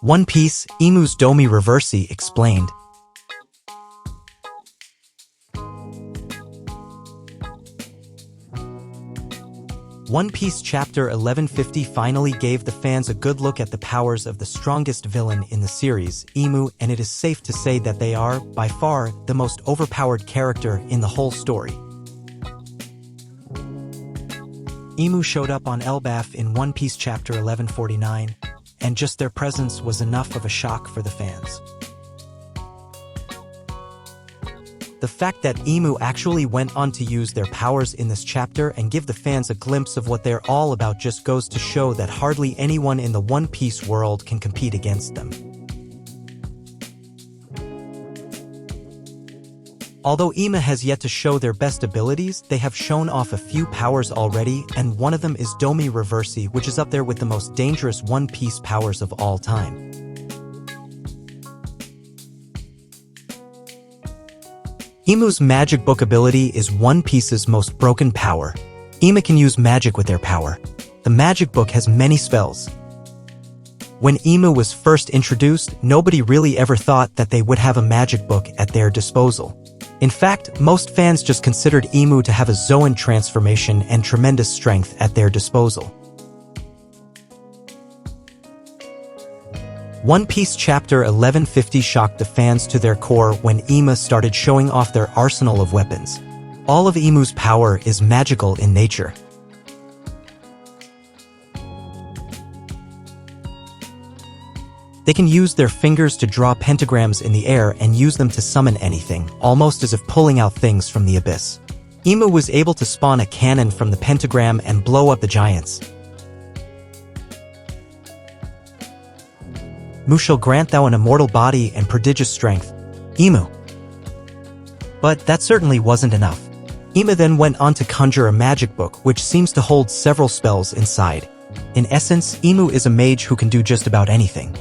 One Piece, Emu's Domi Reversi explained. One Piece Chapter 1150 finally gave the fans a good look at the powers of the strongest villain in the series, Emu, and it is safe to say that they are, by far, the most overpowered character in the whole story. Emu showed up on Elbaf in One Piece Chapter 1149, and just their presence was enough of a shock for the fans. The fact that Emu actually went on to use their powers in this chapter and give the fans a glimpse of what they're all about just goes to show that hardly anyone in the One Piece world can compete against them. Although Emu has yet to show their best abilities, they have shown off a few powers already, and one of them is Domi Reversi, which is up there with the most dangerous One Piece powers of all time. Emu's magic book ability is One Piece's most broken power. Emu can use magic with their power. The magic book has many spells. When Emu was first introduced, nobody really ever thought that they would have a magic book at their disposal. In fact, most fans just considered Emu to have a Zoan transformation and tremendous strength at their disposal. One Piece Chapter 1150 shocked the fans to their core when Emu started showing off their arsenal of weapons. All of Emu's power is magical in nature. They can use their fingers to draw pentagrams in the air and use them to summon anything, almost as if pulling out things from the abyss. Emu was able to spawn a cannon from the pentagram and blow up the giants. Mu shall grant thou an immortal body and prodigious strength. Emu. But that certainly wasn't enough. Emu then went on to conjure a magic book which seems to hold several spells inside. In essence, Emu is a mage who can do just about anything.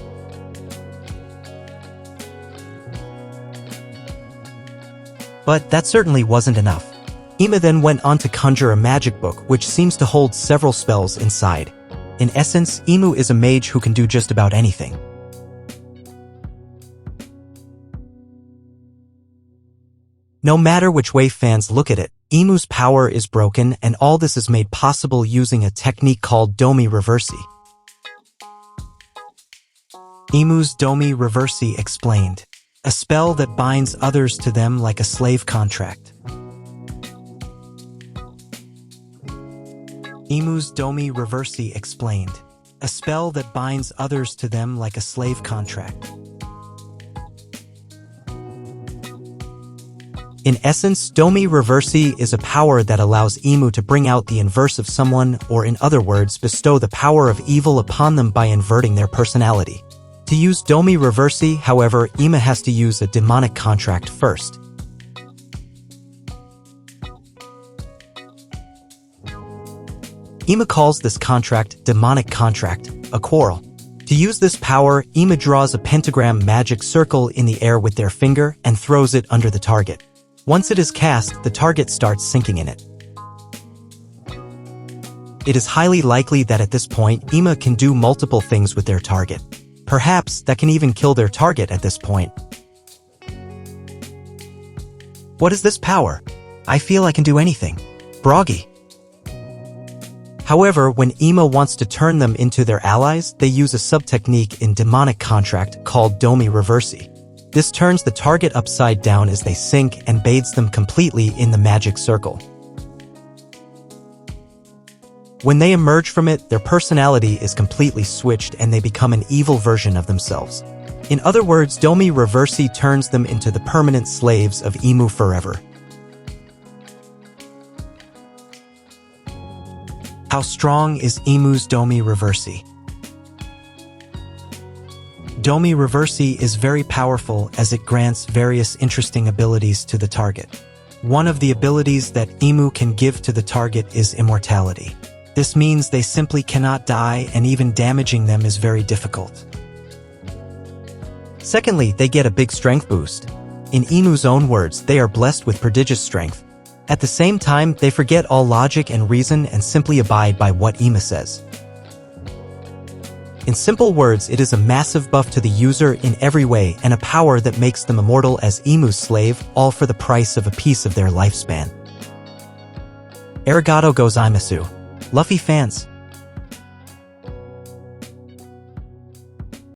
But that certainly wasn't enough. Emu then went on to conjure a magic book which seems to hold several spells inside. In essence, Emu is a mage who can do just about anything. No matter which way fans look at it, Emu's power is broken, and all this is made possible using a technique called Domi Reversi. Emu's Domi Reversi explained. A spell that binds others to them like a slave contract. Emu's Domi Reversi explained. A spell that binds others to them like a slave contract. In essence, Domi Reversi is a power that allows Emu to bring out the inverse of someone, or in other words, bestow the power of evil upon them by inverting their personality. To use Domi Reversi, however, Emu has to use a demonic contract first. Emu calls this contract demonic contract, a quarrel. To use this power, Emu draws a pentagram magic circle in the air with their finger and throws it under the target. Once it is cast, the target starts sinking in it. It is highly likely that at this point, Emu can do multiple things with their target. Perhaps that can even kill their target at this point. What is this power? I feel I can do anything. Broggy. However, when Emu wants to turn them into their allies, they use a sub-technique in demonic contract called Domi Reversi. This turns the target upside down as they sink and bathes them completely in the magic circle. When they emerge from it, their personality is completely switched and they become an evil version of themselves. In other words, Domi Reversi turns them into the permanent slaves of Emu forever. How strong is Emu's Domi Reversi? Domi Reversi is very powerful as it grants various interesting abilities to the target. One of the abilities that Emu can give to the target is immortality. This means they simply cannot die, and even damaging them is very difficult. Secondly, they get a big strength boost. In Emu's own words, they are blessed with prodigious strength. At the same time, they forget all logic and reason and simply abide by what Emu says. In simple words, it is a massive buff to the user in every way and a power that makes them immortal as Emu's slave, all for the price of a piece of their lifespan. Arigato gozaimasu. Luffy fans,